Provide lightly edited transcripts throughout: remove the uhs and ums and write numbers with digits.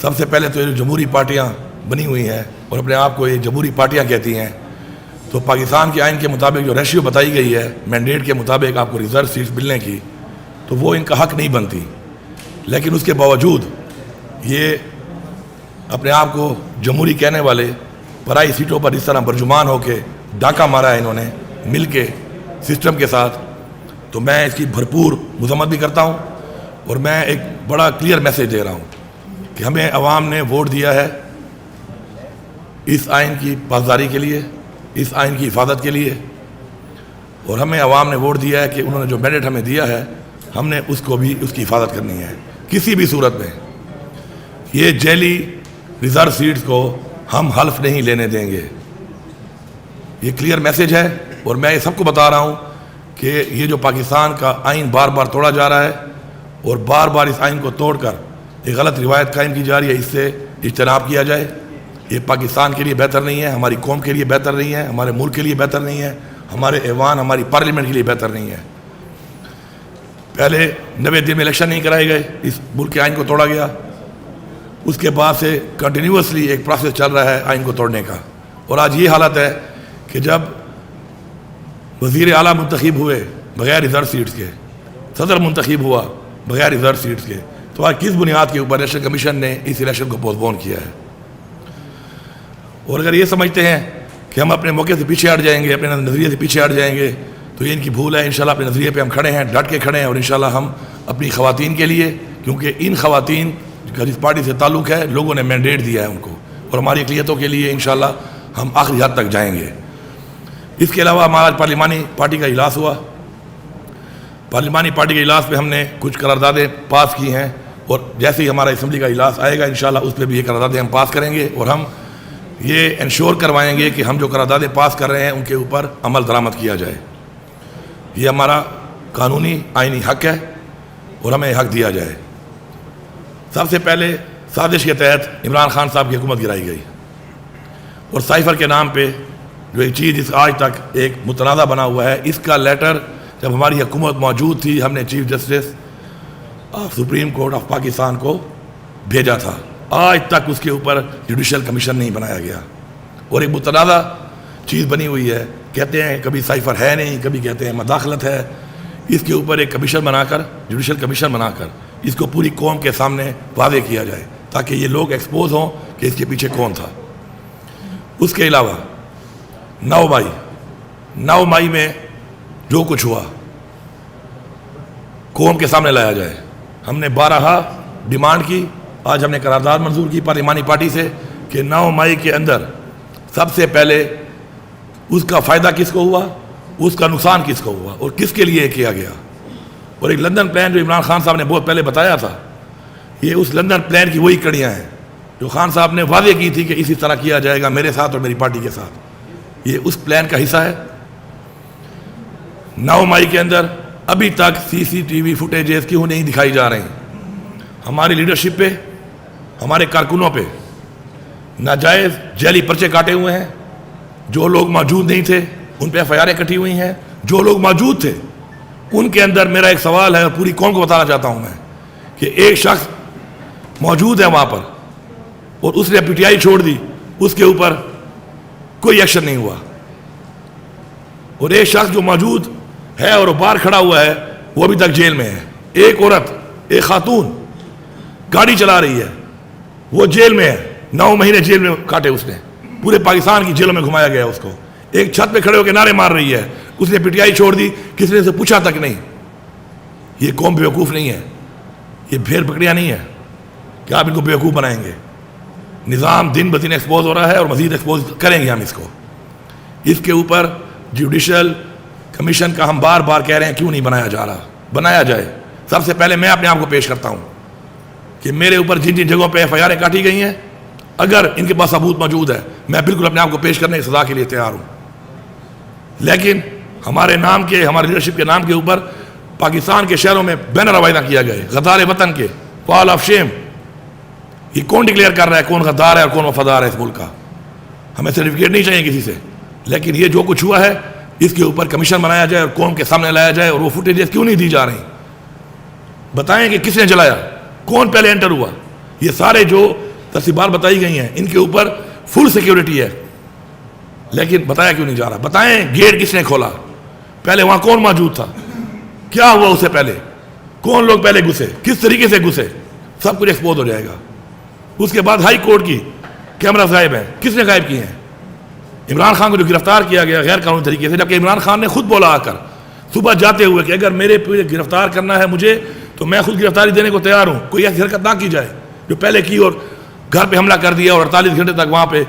سب سے پہلے تو یہ جمہوری پارٹیاں بنی ہوئی ہیں اور اپنے آپ کو یہ جمہوری پارٹیاں کہتی ہیں، تو پاکستان کے آئین کے مطابق جو ریشیو بتائی گئی ہے مینڈیٹ کے مطابق آپ کو ریزرو سیٹس ملنے کی، تو وہ ان کا حق نہیں بنتی، لیکن اس کے باوجود یہ اپنے آپ کو جمہوری کہنے والے پرائی سیٹوں پر اس طرح برجمان ہو کے ڈاکہ مارا ہے انہوں نے مل کے سسٹم کے ساتھ. تو میں اس کی بھرپور مذمت بھی کرتا ہوں اور میں ایک بڑا کلیئر میسیج دے رہا ہوں کہ ہمیں عوام نے ووٹ دیا ہے اس آئین کی پاسداری کے لیے، اس آئین کی حفاظت کے لیے، اور ہمیں عوام نے ووٹ دیا ہے کہ انہوں نے جو مینڈیٹ ہمیں دیا ہے ہم نے اس کو بھی اس کی حفاظت کرنی ہے. کسی بھی صورت میں یہ جیلی ریزرو سیٹس کو ہم حلف نہیں لینے دیں گے. یہ کلیئر میسیج ہے اور میں یہ سب کو بتا رہا ہوں کہ یہ جو پاکستان کا آئین بار بار توڑا جا رہا ہے اور بار بار اس آئین کو توڑ کر ایک غلط روایت قائم کی جا رہی ہے، اس سے اجتناب کیا جائے. یہ پاکستان کے لیے بہتر نہیں ہے، ہماری قوم کے لیے بہتر نہیں ہے، ہمارے ملک کے لیے بہتر نہیں ہے، ہمارے ایوان ہماری پارلیمنٹ کے لیے بہتر نہیں ہے. پہلے 90 دن میں الیکشن نہیں کرائے گئے، اس ملک کے آئین کو توڑا گیا. اس کے بعد سے کنٹینیوسلی ایک پروسیس چل رہا ہے آئین کو توڑنے کا، اور آج یہ حالت ہے کہ جب وزیر اعلیٰ منتخب ہوئے بغیر ریزرو سیٹس کے، صدر منتخب ہوا بغیر ریزرو سیٹس کے، تو آج کس بنیاد کے اوپر الیکشن کمیشن نے اس الیکشن کو پوسٹ پون کیا ہے؟ اور اگر یہ سمجھتے ہیں کہ ہم اپنے موقع سے پیچھے ہٹ جائیں گے، اپنے نظریے سے پیچھے ہٹ جائیں گے، تو یہ ان کی بھول ہے. انشاءاللہ اپنے نظریے پہ ہم کھڑے ہیں، ڈٹ کے کھڑے ہیں، اور انشاءاللہ ہم اپنی خواتین کے لیے، کیونکہ ان خواتین کا جس پارٹی سے تعلق ہے لوگوں نے مینڈیٹ دیا ہے ان کو، اور ہماری اقلیتوں کے لیے انشاءاللہ ہم آخری حد تک جائیں گے. اس کے علاوہ ہمارا پارلیمانی پارٹی کا اجلاس ہوا. پارلیمانی پارٹی کے اجلاس پہ ہم نے کچھ قراردادیں پاس کی ہیں، اور جیسے ہی ہمارا اسمبلی کا اجلاس آئے گا انشاءاللہ اس پہ بھی یہ قراردادیں ہم پاس کریں گے، اور ہم یہ انشور کروائیں گے کہ ہم جو قراردادیں پاس کر رہے ہیں ان کے اوپر عمل درآمد کیا جائے. یہ ہمارا قانونی آئینی حق ہے اور ہمیں حق دیا جائے. سب سے پہلے سازش کے تحت عمران خان صاحب کی حکومت گرائی گئی، اور سائفر کے نام پہ جو ایک چیز اس آج تک ایک متنازع بنا ہوا ہے، اس کا لیٹر جب ہماری حکومت موجود تھی ہم نے chief justice of supreme court of Pakistan کو بھیجا تھا. آج تک اس کے اوپر جوڈیشل کمیشن نہیں بنایا گیا، اور ایک متنازع چیز بنی ہوئی ہے. کہتے ہیں کبھی سائفر ہے نہیں، کبھی کہتے ہیں مداخلت ہے. اس کے اوپر ایک کمیشن بنا کر، جوڈیشل کمیشن بنا کر اس کو پوری قوم کے سامنے واضح کیا جائے تاکہ یہ لوگ ایکسپوز ہوں کہ اس کے پیچھے کون تھا. اس کے علاوہ 9 مئی میں جو کچھ ہوا قوم کے سامنے لایا جائے. ہم نے 12 ڈیمانڈ کی، آج ہم نے قرارداد منظور کی پارلیمانی پارٹی سے کہ 9 مئی کے اندر سب سے پہلے اس کا فائدہ کس کو ہوا، اس کا نقصان کس کو ہوا، اور کس کے لیے کیا گیا. اور ایک لندن پلان جو عمران خان صاحب نے بہت پہلے بتایا تھا، یہ اس لندن پلان کی وہی کڑیاں ہیں جو خان صاحب نے واضح کی تھی کہ اسی طرح کیا جائے گا میرے ساتھ اور میری پارٹی کے ساتھ. یہ اس پلان کا حصہ ہے. 9 مئی کے اندر ابھی تک CCTV فوٹیجز کیوں نہیں دکھائی جا رہی؟ ہماری لیڈرشپ پہ، ہمارے کارکنوں پہ ناجائز جعلی پرچے کاٹے ہوئے ہیں. جو لوگ موجود نہیں تھے ان پہ FIR کٹی ہوئی ہیں. جو لوگ موجود تھے ان کے اندر میرا ایک سوال ہے اور پوری قوم کو بتانا چاہتا ہوں میں کہ ایک شخص موجود ہے وہاں پر اور اس نے PTI چھوڑ دی، اس کے اوپر کوئی ایکشن نہیں ہوا. اور ایک شخص جو موجود ہے اور باہر کھڑا ہوا ہے وہ ابھی تک جیل میں ہے. ایک عورت، ایک خاتون گاڑی چلا رہی ہے، وہ جیل میں ہے. 9 مہینے جیل میں کاٹے اس نے، پورے پاکستان کی جیلوں میں گھمایا گیا اس کو. ایک چھت پہ کھڑے ہو کے نعرے مار رہی ہے، اس نے PTI چھوڑ دی، کسی نے سے پوچھا تک نہیں. یہ قوم بیوقوف نہیں ہے، یہ بھیڑ بکریاں نہیں ہے کہ آپ ان کو بیوقوف بنائیں گے. نظام دن بدن ایکسپوز ہو رہا ہے اور مزید ایکسپوز کریں گے ہم اس کو. اس کے اوپر جوڈیشل کمیشن کا ہم بار بار کہہ رہے ہیں کیوں نہیں بنایا جا رہا؟ بنایا جائے. سب سے پہلے میں اپنے آپ کو پیش کرتا ہوں کہ میرے اوپر جن جن جگہوں پہ FIR کاٹی گئی ہیں، اگر ان کے پاس ثبوت موجود ہے میں بالکل اپنے آپ کو پیش کرنے کی سزا کے لیے تیار ہوں. لیکن ہمارے نام کے، ہمارے لیڈرشپ کے نام کے اوپر پاکستان کے شہروں میں بینر عوائدہ کیا گئے غدار وطن کے، وال آف شیم. یہ کون ڈکلیئر کر رہا ہے کون غدار ہے اور کون وفادار ہے اس ملک کا؟ ہمیں سرٹیفکیٹ نہیں چاہیے کسی سے، لیکن یہ جو کچھ ہوا ہے اس کے اوپر کمیشن بنایا جائے اور قوم کے سامنے لایا جائے. اور وہ فوٹیجز کیوں نہیں دی جا رہی؟ بتائیں کہ کس نے جلایا، کون پہلے انٹر ہوا. یہ سارے جو ترتیبات بتائی گئی ہیں، ان کے اوپر فل سیکیورٹی ہے، لیکن بتایا کیوں نہیں جا رہا؟ بتائیں گیٹ کس نے کھولا؟ پہلے وہاں کون موجود تھا؟ کیا ہوا اسے پہلے؟ کون لوگ پہلے گھسے؟ کس طریقے سے گھسے؟ سب کچھ ایکسپوز ہو جائے گا۔ اس کے بعد ہائی کورٹ کی کیمرہ غائب ہیں، کس نے غائب کیے ہیں؟ عمران خان کو جو گرفتار کیا گیا غیر قانونی طریقے سے، جبکہ عمران خان نے خود بولا آ کر صبح جاتے ہوئے کہ اگر میرے پورے گرفتار کرنا ہے مجھے تو میں خود گرفتاری دینے کو تیار ہوں، کوئی ایسی حرکت نہ کی جائے جو پہلے کی اور گھر پہ حملہ کر دیا اور 48 گھنٹے تک وہاں پہ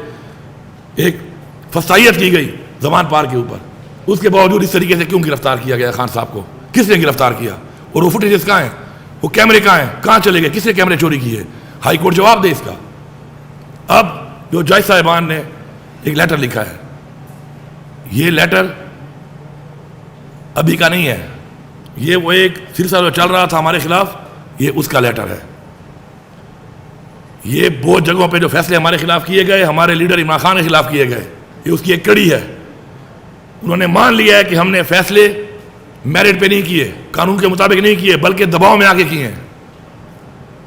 ایک فسائیت کی گئی زمان پار کے اوپر۔ اس کے باوجود اس طریقے سے کیوں گرفتار کیا گیا خان صاحب کو؟ کس نے گرفتار کیا؟ اور وہ فوٹیجز کہاں ہیں؟ وہ کیمرے کہاں ہیں؟ کہاں چلے گئے؟ کس نے کیمرے چوری کیے؟ ہائی کورٹ جواب دے اس کا۔ اب جو جج صاحبان نے ایک لیٹر لکھا ہے، یہ لیٹر ابھی کا نہیں ہے، یہ وہ ایک سلسلہ جو چل رہا تھا ہمارے خلاف، یہ اس کا لیٹر ہے۔ یہ بہت جگہوں پہ جو فیصلے ہمارے خلاف کیے گئے، ہمارے لیڈر عمران خان کے خلاف کیے گئے، یہ اس کی ایک کڑی ہے۔ انہوں نے مان لیا ہے کہ ہم نے فیصلے میرٹ پہ نہیں کیے، قانون کے مطابق نہیں کیے، بلکہ دباؤ میں آ کے کیے ہیں،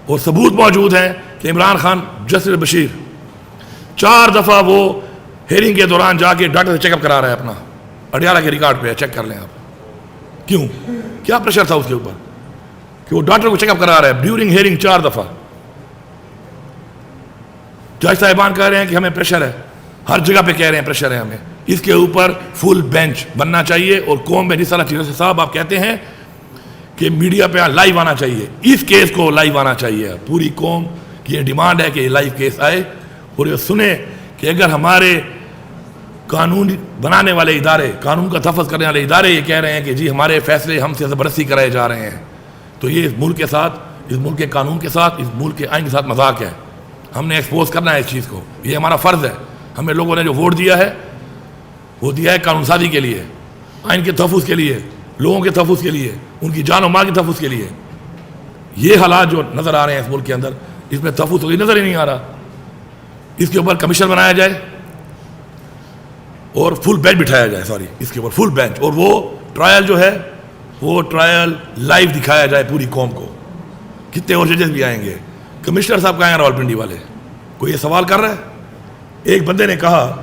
اور ثبوت موجود ہیں کہ عمران خان جسٹس بشیر 4 دفعہ وہ ہیئرنگ کے دوران جا کے ڈاکٹر سے چیک اپ کرا رہا ہے اپنا، اڈیالہ کے ریکارڈ پہ چیک کر لیں آپ۔ کیوں؟ کیا پریشر تھا اس کے اوپر کہ وہ ڈاکٹر کو چیک اپ کرا رہا ہے ڈیورنگ ہیئرنگ 4 دفعہ؟ جج صاحبان کہہ رہے ہیں کہ ہمیں پریشر ہے، ہر جگہ پہ کہہ رہے ہیں پریشر ہے ہمیں، اس کے اوپر فل بینچ بننا چاہیے، اور قوم میں جس طرح چیز صاحب آپ کہتے ہیں کہ میڈیا پہ لائیو آنا چاہیے، اس کیس کو لائیو آنا چاہیے۔ پوری قوم کی یہ ڈیمانڈ ہے کہ یہ لائیو کیس آئے اور یہ سنیں کہ اگر ہمارے قانون بنانے والے ادارے، قانون کا تحفظ کرنے والے ادارے یہ کہہ رہے ہیں کہ جی ہمارے فیصلے ہم سے زبردستی کرائے جا رہے ہیں، تو یہ اس ملک کے ساتھ، اس ملک کے قانون کے ساتھ، اس ملک کے آئین کے ساتھ مذاق ہے۔ ہم نے ایکسپوز کرنا ہے اس چیز کو، یہ ہمارا فرض ہے۔ ہمیں لوگوں نے جو ووٹ دیا ہے وہ دیا ہے قانون سازی کے لیے، آئین کے تحفظ کے لیے، لوگوں کے تحفظ کے لیے، ان کی جان و مال کے تحفظ کے لیے۔ یہ حالات جو نظر آ رہے ہیں اس ملک کے اندر، اس میں تحفظ کوئی نظر ہی نہیں آ رہا۔ اس کے اوپر کمیشن بنایا جائے اور فل بینچ بٹھایا جائے، اس کے اوپر فل بینچ، اور وہ ٹرائل جو ہے وہ ٹرائل لائیو دکھایا جائے پوری قوم کو۔ کتنے اور ججز بھی آئیں گے؟ کمشنر صاحب کہاں ہیں راولپنڈی والے؟ کوئی یہ سوال کر رہا ہے؟ ایک بندے نے کہا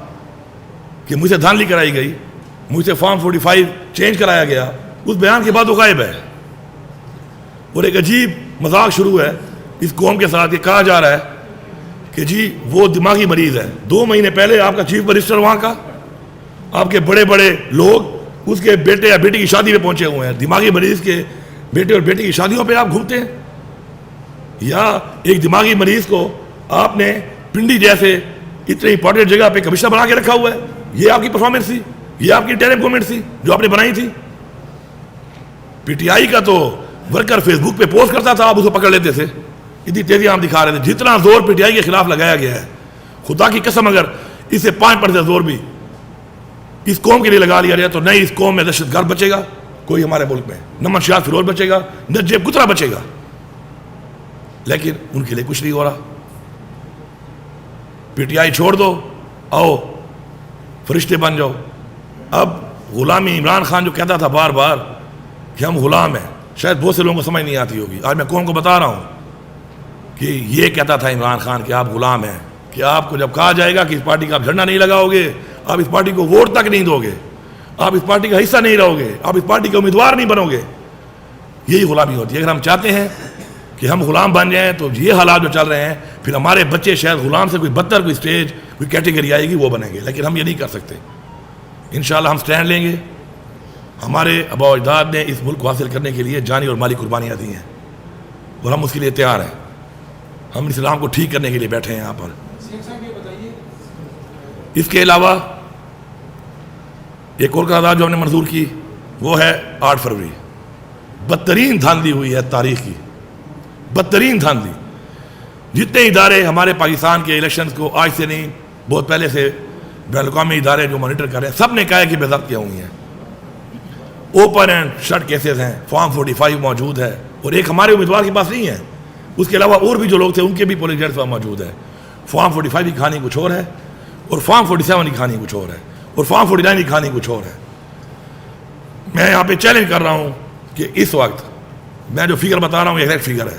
کہ مجھ سے دھاندلی کرائی گئی، مجھ سے فارم 45 چینج کرایا گیا، اس بیان کے بعد وہ غائب ہے۔ اور ایک عجیب مذاق شروع ہے اس قوم کے ساتھ، یہ کہا جا رہا ہے کہ جی وہ دماغی مریض ہے۔ 2 مہینے پہلے آپ کا چیف منسٹر وہاں کا، آپ کے بڑے بڑے لوگ اس کے بیٹے یا بیٹی کی شادی پہ پہنچے ہوئے ہیں۔ دماغی مریض کے بیٹے اور بیٹی کی شادیوں پہ آپ گھومتے ہیں؟ یا ایک دماغی مریض کو آپ نے پنڈی جیسے اتنی امپورٹنٹ جگہ پہ کمشنر بنا کے رکھا ہوا ہے؟ یہ آپ کی پرفارمنس تھی؟ یہ آپ کی ٹیرم گورنمنٹ تھی جو آپ نے بنائی تھی؟ پی ٹی آئی کا تو ورکر فیس بک پہ پوسٹ کرتا تھا، آپ اسے پکڑ لیتے تھے، اتنی تیزی آپ دکھا رہے تھے۔ جتنا زور پی ٹی آئی کے خلاف لگایا گیا ہے، خدا کی قسم اگر اس سے 5% زور بھی اس قوم کے لیے لگا لیا جائے تو نہ اس قوم میں دہشت گرد بچے گا کوئی ہمارے ملک میں، نہ منشیات فروش بچے گا، نہ جیب کترا بچے گا۔ لیکن ان کے لیے کچھ نہیں ہو رہا۔ پی ٹی آئی چھوڑ دو، آؤ فرشتے بن جاؤ۔ اب غلامی، عمران خان جو کہتا تھا بار بار کہ ہم غلام ہیں، شاید بہت سے لوگوں کو سمجھ نہیں آتی ہوگی، آج میں قوم کو بتا رہا ہوں کہ یہ کہتا تھا عمران خان کہ آپ غلام ہیں، کہ آپ کو جب کہا جائے گا کہ اس پارٹی کا آپ جھنڈا نہیں لگاؤ گے، آپ اس پارٹی کو ووٹ تک نہیں دو گے، آپ اس پارٹی کا حصہ نہیں رہو گے، آپ اس پارٹی کے امیدوار نہیں بنو گے، یہی غلامی ہوتی ہے۔ اگر ہم چاہتے ہیں کہ ہم غلام بن جائیں تو یہ حالات جو چل رہے ہیں، پھر ہمارے بچے شاید غلام سے کوئی بدتر کوئی سٹیج، کوئی کیٹیگری آئے گی وہ بنیں گے، لیکن ہم یہ نہیں کر سکتے۔ انشاءاللہ ہم سٹینڈ لیں گے۔ ہمارے آباء و اجداد نے اس ملک کو حاصل کرنے کے لیے جانی اور مالی قربانیاں دی ہیں، اور ہم اس کے لیے تیار ہیں۔ ہم اسلام کو ٹھیک کرنے کے لیے بیٹھے ہیں یہاں پر۔ اس کے علاوہ ایک اور قرارداد جو ہم نے منظور کی وہ ہے 8 فروری۔ بدترین دھاندلی ہوئی ہے تاریخ کی، بدترین دھاندلی۔ جتنے ادارے ہمارے پاکستان کے الیکشنز کو آج سے نہیں بہت پہلے سے بین الاقوامی ادارے جو مانیٹر کر رہے ہیں، سب نے کہا ہے کہ بے ضابطگیاں ہوئی ہیں، اوپن اینڈ شٹ کیسز ہیں، فارم 45 موجود ہے، اور ایک ہمارے امیدوار کے پاس نہیں ہے، اس کے علاوہ اور بھی جو لوگ تھے ان کے بھی پولنگ ایجنٹس وہاں موجود ہے۔ فارم 45 کی کہانی کچھ اور ہے، اور فارم 47 کی کہانی کچھ اور ہے، اور فارم 49 کی کہانی کچھ اور ہے۔ میں یہاں پہ چیلنج کر رہا ہوں کہ اس وقت میں جو فگر بتا رہا ہوں یہ ایگزیکٹ فگر ہے۔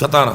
17।